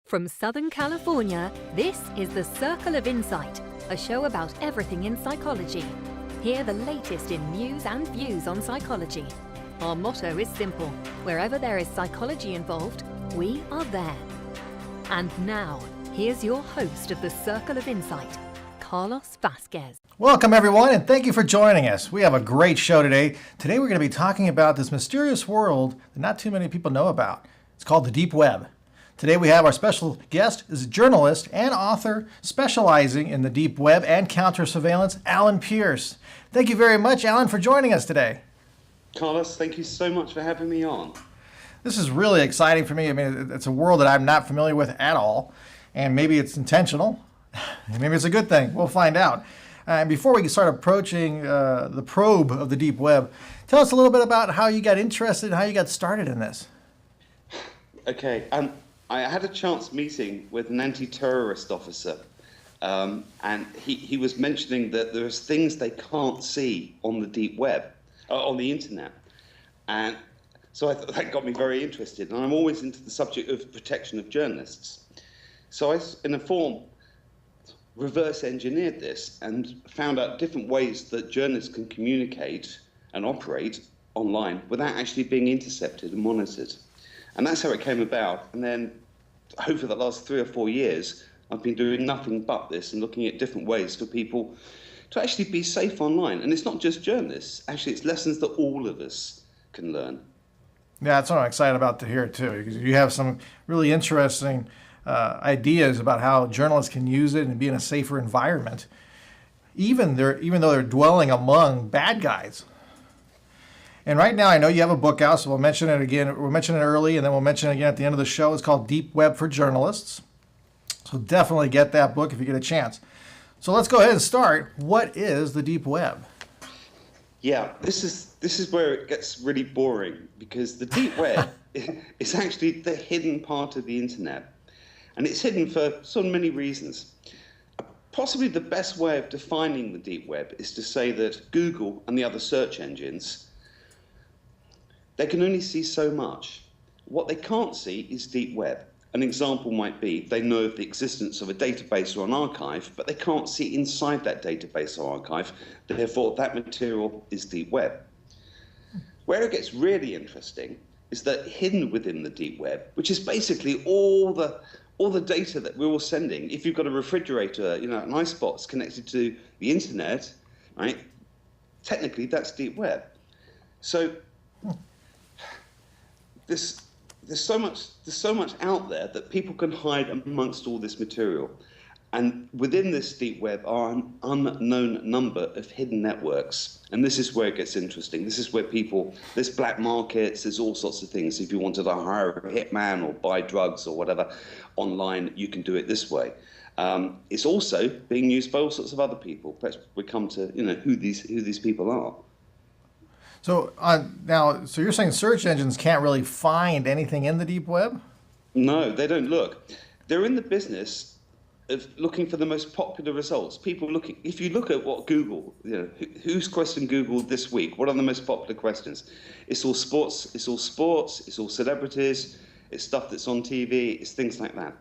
From Southern California, this is The Circle of Insight, a show about everything in psychology. Hear the latest in news and views on psychology. Our motto is simple: wherever there is psychology involved, we are there. And now, here's your host of The Circle of Insight, Carlos Vasquez. Welcome everyone, and thank you for joining us. We have a great show today. Today we're going to be talking about this mysterious world that not too many people know about. It's called the deep web. Today we have our special guest is a journalist and author specializing in the deep web and counter-surveillance, Alan Pearce. Thank you very much, Alan, for joining us today. Carlos, thank you so much for having me on. This is really exciting for me. I mean, it's a world that I'm not familiar with at all, and maybe it's intentional. Maybe it's a good thing. We'll find out. And before we start approaching the probe of the deep web, tell us a little bit about how you got interested, how you got started in this. Okay, I had a chance meeting with an anti-terrorist officer, and he was mentioning that there's things they can't see on the deep web, on the internet. And so I thought that got me very interested, and I'm always into the subject of protection of journalists. So I, in a form, reverse engineered this and found out different ways that journalists can communicate and operate online without actually being intercepted and monitored. And that's how it came about. And then over the last 3 or 4 years, I've been doing nothing but this and looking at different ways for people to actually be safe online. And it's not just journalists. Actually, it's lessons that all of us can learn. Yeah, that's what I'm excited about to hear too, because you have some really interesting ideas about how journalists can use it and be in a safer environment, even though they're dwelling among bad guys. And right now, I know you have a book out, so we'll mention it again. We'll mention it early, and then we'll mention it again at the end of the show. It's called Deep Web for Journalists. So definitely get that book if you get a chance. So let's go ahead and start. What is the deep web? Yeah, this is where it gets really boring, because the deep web is actually the hidden part of the internet. And it's hidden for so many reasons. Possibly the best way of defining the deep web is to say that Google and the other search engines, they can only see so much. What they can't see is deep web. An example might be they know of the existence of a database or an archive, but they can't see inside that database or archive. Therefore, that material is deep web. Where it gets really interesting is that hidden within the deep web, which is basically all the data that we're all sending. If you've got a refrigerator, an icebox connected to the internet, right? Technically, that's deep web. So there's so much out there that people can hide amongst all this material. And within this deep web are an unknown number of hidden networks. And this is where it gets interesting. This is where there's black markets, there's all sorts of things. If you wanted to hire a hitman or buy drugs or whatever online, you can do it this way. It's also being used by all sorts of other people. Perhaps we come to who these people are. So so you're saying search engines can't really find anything in the deep web? No, they don't look. They're in the business of looking for the most popular results. If you look at what Google, who's questioned Google this week, what are the most popular questions? It's all sports, it's all celebrities, it's stuff that's on TV, it's things like that.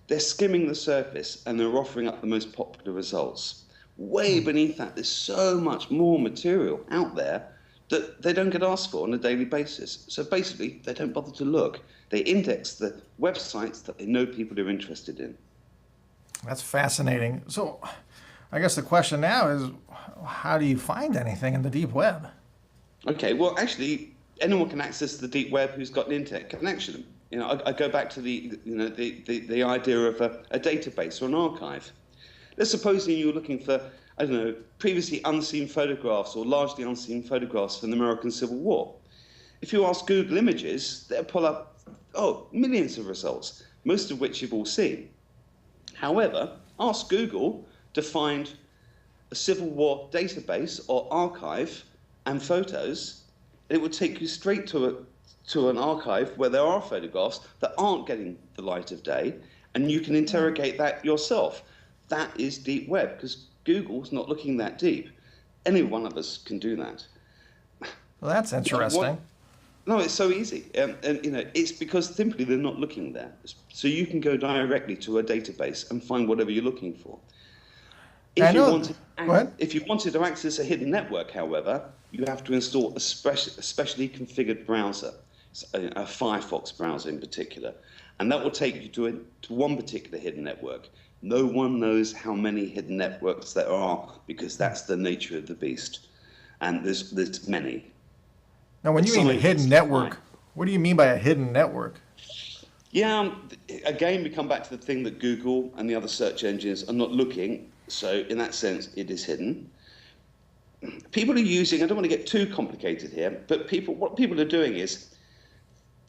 They're skimming the surface and they're offering up the most popular results. Way beneath that, there's so much more material out there that they don't get asked for on a daily basis. So basically, they don't bother to look. They index the websites that they know people are interested in. That's fascinating. So I guess the question now is, how do you find anything in the deep web? Okay, well, actually, anyone can access the deep web who's got an internet connection. I go back to the idea of a database or an archive. Let's suppose you're looking for, previously unseen photographs or largely unseen photographs from the American Civil War. If you ask Google Images, they'll pull up, millions of results, most of which you've all seen. However, ask Google to find a Civil War database or archive and photos, and it would take you straight to an archive where there are photographs that aren't getting the light of day, and you can interrogate that yourself. That is deep web, because Google's not looking that deep. Any one of us can do that. Well, that's interesting. No, it's so easy, and it's because simply they're not looking there. So you can go directly to a database and find whatever you're looking for. I know. Go ahead. If you wanted to access a hidden network, however, you have to install a specially configured browser, a Firefox browser in particular, and that will take you to one particular hidden network. No one knows how many hidden networks there are because that's the nature of the beast, and there's many. Now, when you mean a hidden network, what do you mean by a hidden network? Yeah, again, we come back to the thing that Google and the other search engines are not looking. So in that sense, it is hidden. People are using, I don't want to get too complicated here, but what people are doing is,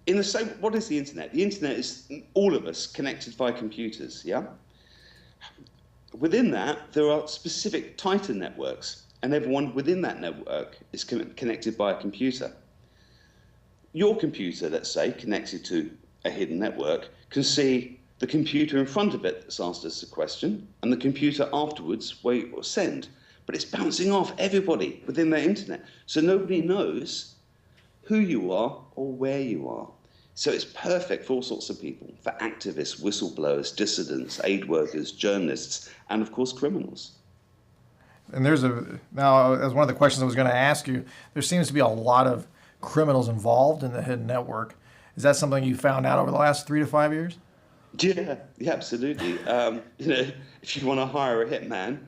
in the same, what is the internet? The internet is all of us connected via computers, yeah? Within that, there are specific Titan networks, and everyone within that network is connected by a computer. Your computer, let's say, connected to a hidden network, can see the computer in front of it that's asked us a question, and the computer afterwards wait or send. But it's bouncing off everybody within that internet. So nobody knows who you are or where you are. So it's perfect for all sorts of people, for activists, whistleblowers, dissidents, aid workers, journalists, and of course criminals. And now, as one of the questions I was going to ask you, there seems to be a lot of criminals involved in the hidden network. Is that something you found out over the last 3 to 5 years? Yeah, absolutely. If you want to hire a hitman,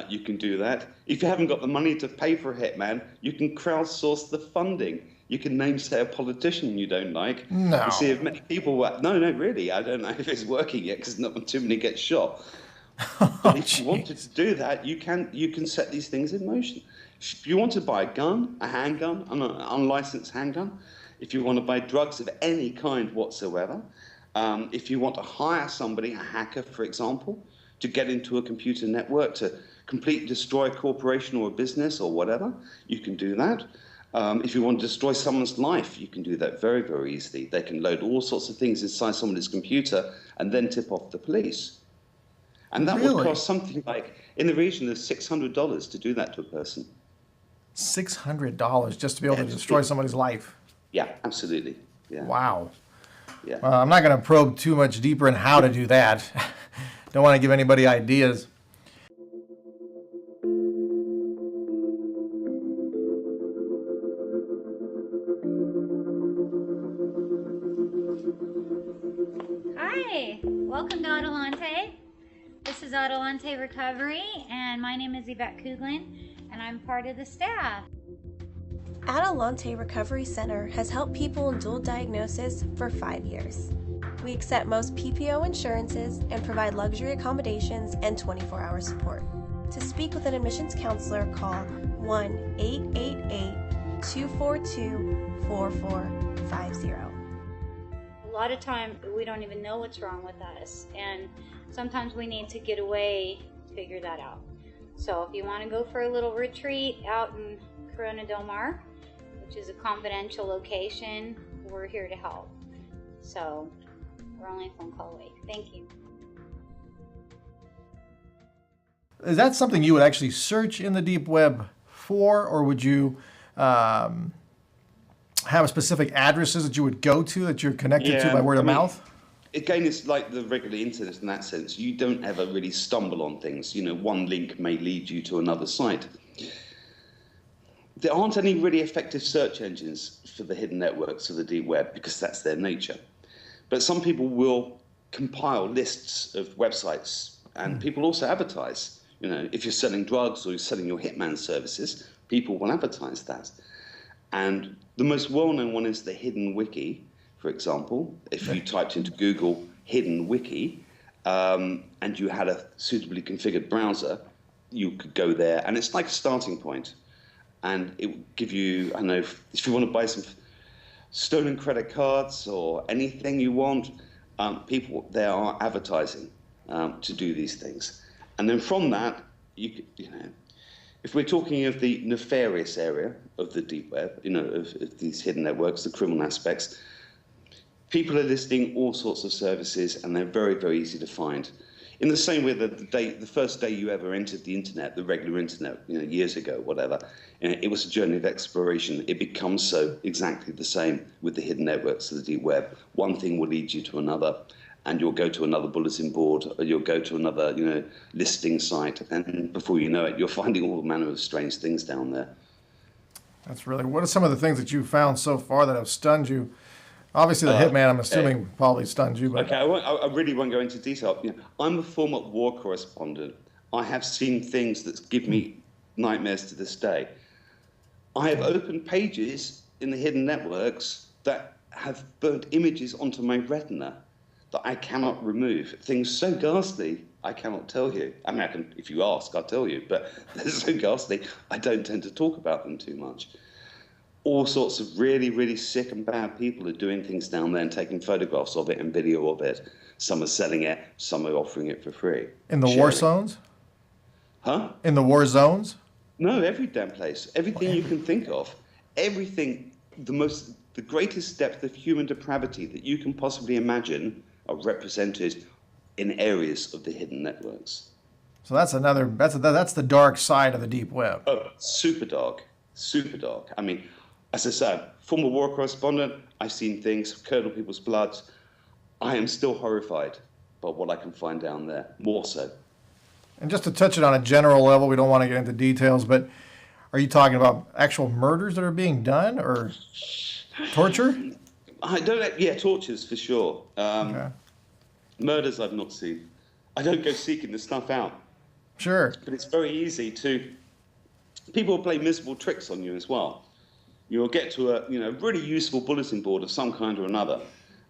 you can do that. If you haven't got the money to pay for a hitman, you can crowdsource the funding. You can name, say, a politician you don't like. No. And see if many people work. No, really. I don't know if it's working yet because not too many get shot. But if you wanted to do that, you can set these things in motion. If you want to buy a gun, a handgun, an unlicensed handgun, if you want to buy drugs of any kind whatsoever, if you want to hire somebody, a hacker, for example, to get into a computer network to completely destroy a corporation or a business or whatever, you can do that. If you want to destroy someone's life, you can do that very, very easily. They can load all sorts of things inside somebody's computer and then tip off the police. And that would cost something like in the region of $600 to do that to a person. $600 just to be able to destroy somebody's life? Yeah, absolutely. Yeah. Wow. Yeah. Well, I'm not going to probe too much deeper in how to do that. Don't want to give anybody ideas. Hi, welcome to Adelante. This is Adelante Recovery, and my name is Yvette Kuglin, and I'm part of the staff. Adelante Recovery Center has helped people in dual diagnosis for 5 years. We accept most PPO insurances and provide luxury accommodations and 24-hour support. To speak with an admissions counselor, call 1-888-242-4450. A lot of time we don't even know what's wrong with us, and sometimes we need to get away to figure that out. So if you want to go for a little retreat out in Corona Del Mar, which is a confidential location, we're here to help. So we're only a phone call away. Thank you. Is that something you would actually search in the deep web for, or would you have specific addresses that you would go to that you're connected to by word of mouth? Again, it's like the regular internet in that sense. You don't ever really stumble on things. One link may lead you to another site. There aren't any really effective search engines for the hidden networks of the deep web because that's their nature. But some people will compile lists of websites, and people also advertise. If you're selling drugs or you're selling your Hitman services, people will advertise that. And the most well-known one is the Hidden Wiki, for example. If you typed into Google Hidden Wiki and you had a suitably configured browser, you could go there, and it's like a starting point. And it would give you, I don't know, if you want to buy some stolen credit cards or anything you want, people there are advertising to do these things. And then from that, if we're talking of the nefarious area of the deep web, of these hidden networks, the criminal aspects, people are listing all sorts of services, and they're very, very easy to find. In the same way that the first day you ever entered the internet, the regular internet, years ago, whatever, it was a journey of exploration. It becomes so exactly the same with the hidden networks of the deep web. One thing will lead you to another, and you'll go to another bulletin board, or you'll go to another, listing site, and before you know it, you're finding all manner of strange things down there. That's really. What are some of the things that you've found so far that have stunned you? Obviously, the Hitman, I'm assuming, probably stunned you. But okay, I really won't go into detail. I'm a former war correspondent. I have seen things that give me nightmares to this day. I have opened pages in the hidden networks that have burnt images onto my retina that I cannot remove. Things so ghastly, I cannot tell you. I mean, if you ask, I'll tell you. But they're so ghastly, I don't tend to talk about them too much. All sorts of really, really sick and bad people are doing things down there and taking photographs of it and video of it. Some are selling it, some are offering it for free. In the war zones? Huh? In the war zones? No, every damn place. Everything you can think of. Everything, the greatest depth of human depravity that you can possibly imagine are represented in areas of the hidden networks. So that's the dark side of the deep web. Oh, super dark. Super dark. I mean, as I said, former war correspondent, I've seen things, curdle people's bloods. I am still horrified by what I can find down there, more so. And just to touch it on a general level, we don't want to get into details, but are you talking about actual murders that are being done or torture? Yeah, tortures for sure. Okay. Murders I've not seen. I don't go seeking this stuff out. Sure. But it's very easy to... People will play miserable tricks on you as well. You'll get to a really useful bulletin board of some kind or another,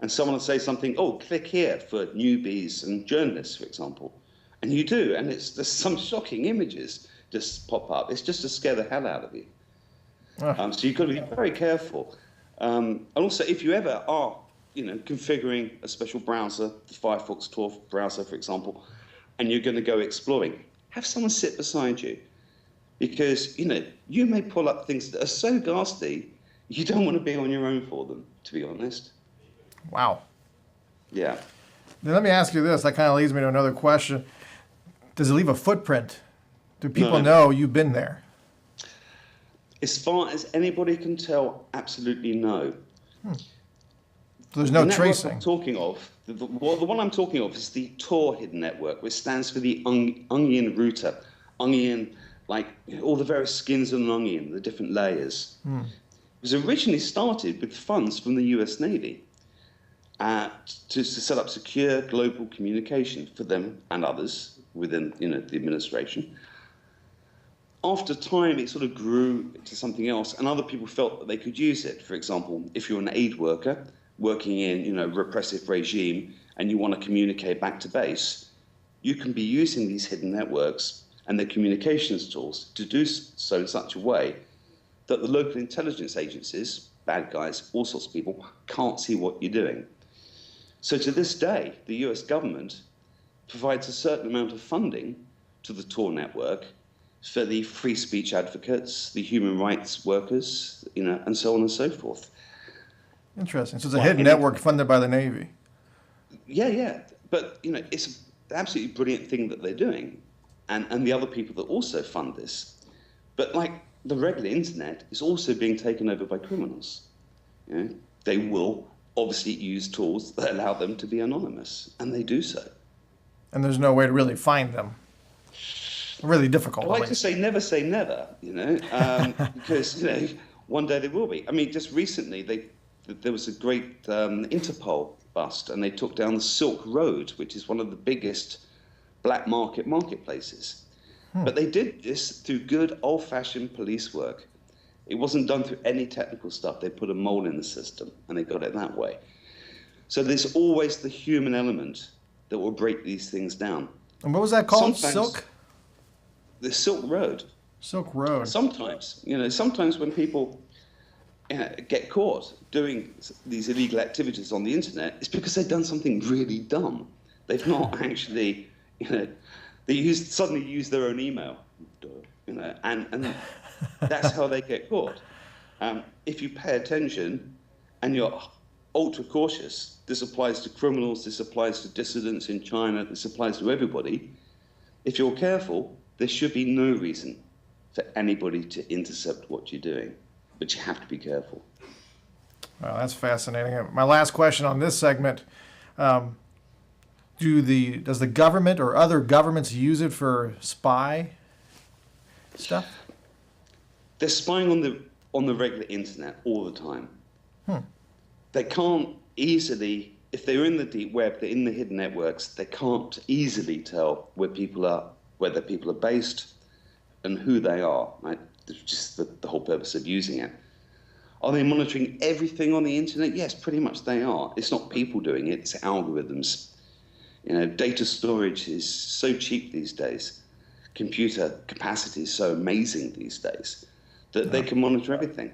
and someone will say something, oh, click here for newbies and journalists, for example. And you do, and there's some shocking images just pop up. It's just to scare the hell out of you. So you've got to be very careful. And also, if you ever are, configuring a special browser, the Firefox Tor browser, for example, and you're going to go exploring, have someone sit beside you. Because, you may pull up things that are so ghastly, you don't want to be on your own for them, to be honest. Wow. Yeah. Then let me ask you this. That kind of leads me to another question. Does it leave a footprint? Do people know you've been there? As far as anybody can tell, absolutely no. So there's no tracing. I'm talking of, the one I'm talking of is the Tor Hidden Network, which stands for the onion router. Onion, like all the various skins of an onion, the different layers. It was originally started with funds from the US Navy to set up secure global communication for them and others within the administration. After time, it sort of grew to something else, and other people felt that they could use it. For example, if you're an aid worker working in a repressive regime and you want to communicate back to base, you can be using these hidden networks and their communications tools to do so in such a way that the local intelligence agencies, bad guys, all sorts of people, can't see what you're doing. So to this day, the US government provides a certain amount of funding to the Tor network for the free speech advocates, the human rights workers, and so on and so forth. Interesting. So it's a hidden network funded by the Navy. Yeah. But, it's an absolutely brilliant thing that they're doing. And the other people that also fund this. But like the regular internet is also being taken over by criminals. They will obviously use tools that allow them to be anonymous, and they do so. And there's no way to really find them. Really difficult. I like to say never, because one day they will be. I mean, just recently there was a great Interpol bust, and they took down the Silk Road, which is one of the biggest black marketplaces. But they did this through good old-fashioned police work. It wasn't done through any technical stuff. They put a mole in the system, and they got it that way. So there's always the human element that will break these things down. And what was that called? Silk? The Silk Road. Silk Road. Sometimes when people get caught doing these illegal activities on the internet, it's because they've done something really dumb. They've not actually, they suddenly use their own email, and that's how they get caught. If you pay attention and you're ultra cautious. This applies to criminals, this applies to dissidents in China, this applies to everybody. If you're careful, there should be no reason for anybody to intercept what you're doing, but you have to be careful. Well, that's fascinating. My last question on this segment, does the government or other governments use it for spy stuff? They're spying on the regular internet all the time. They can't easily, if they're in the deep web, they're in the hidden networks, they can't easily tell where the people are based and who they are. Right? It's just the whole purpose of using it. Are they monitoring everything on the internet? Yes, pretty much they are. It's not people doing it, it's algorithms. You know, data storage is so cheap these days. Computer capacity is so amazing these days that they can monitor everything.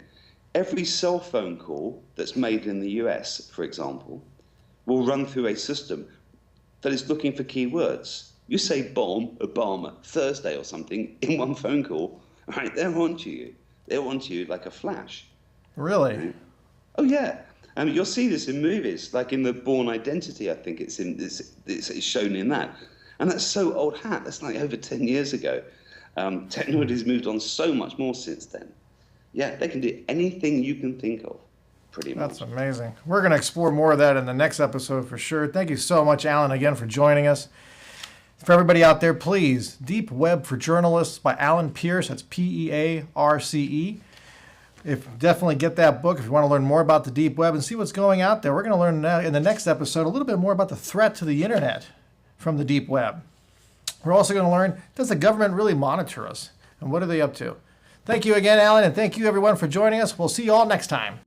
Every cell phone call that's made in the US, for example, will run through a system that is looking for keywords. You say bomb, Obama, Thursday or something in one phone call, right? They're onto you. They're onto you like a flash. Really? Right? Oh yeah. I mean, you'll see this in movies, like in The Bourne Identity. I think it's shown in that, and that's so old hat. That's like over 10 years ago. Technology's moved on so much more since then. Yeah, they can do anything you can think of, pretty much. That's amazing. We're going to explore more of that in the next episode for sure. Thank you so much, Alan, again for joining us. For everybody out there, please, Deep Web for Journalists by Alan Pearce. That's Pearce. Definitely get that book if you want to learn more about the deep web and see what's going out there. We're going to learn now in the next episode a little bit more about the threat to the internet from the deep web. We're also going to learn, does the government really monitor us? And what are they up to? Thank you again, Alan, and thank you everyone for joining us. We'll see you all next time.